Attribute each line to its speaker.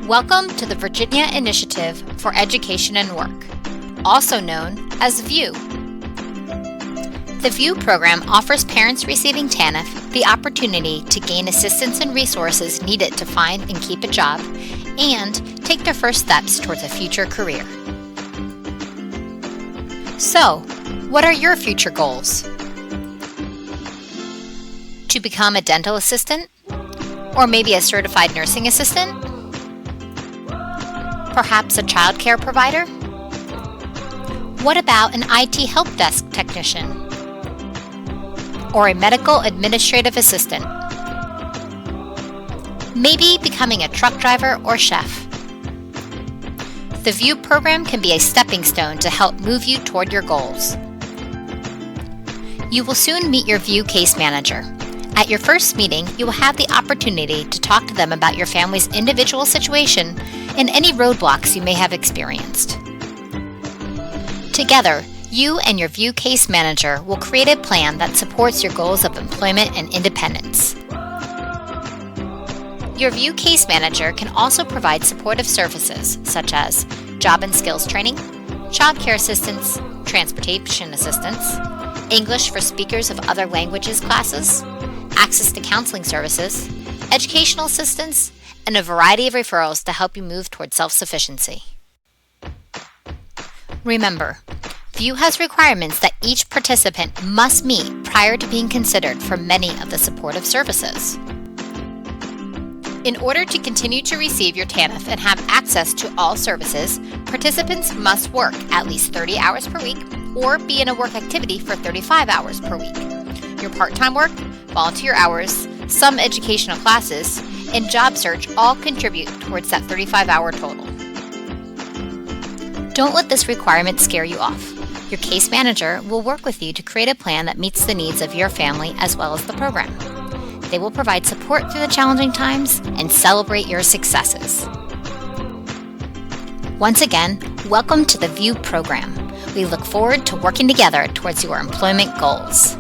Speaker 1: Welcome to the Virginia Initiative for Education and Work, also known as VIEW. The VIEW program offers parents receiving TANF the opportunity to gain assistance and resources needed to find and keep a job and take their first steps towards a future career. So, what are your future goals? To become a dental assistant? Or maybe a certified nursing assistant? Perhaps a childcare provider? What about an IT help desk technician? Or a medical administrative assistant? Maybe becoming a truck driver or chef. The VIEW program can be a stepping stone to help move you toward your goals. You will soon meet your VIEW case manager. At your first meeting, you will have the opportunity to talk to them about your family's individual situation and any roadblocks you may have experienced. Together, you and your VIEW case manager will create a plan that supports your goals of employment and independence. Your VIEW case manager can also provide supportive services such as job and skills training, child care assistance, transportation assistance, English for speakers of other languages classes, access to counseling services, educational assistance, and a variety of referrals to help you move toward self-sufficiency. Remember, VIEW has requirements that each participant must meet prior to being considered for many of the supportive services. In order to continue to receive your TANF and have access to all services, participants must work at least 30 hours per week or be in a work activity for 35 hours per week. Your part-time work, volunteer hours, some educational classes, and job search all contribute towards that 35-hour total. Don't let this requirement scare you off. Your case manager will work with you to create a plan that meets the needs of your family as well as the program. They will provide support through the challenging times and celebrate your successes. Once again, welcome to the VIEW program. We look forward to working together towards your employment goals.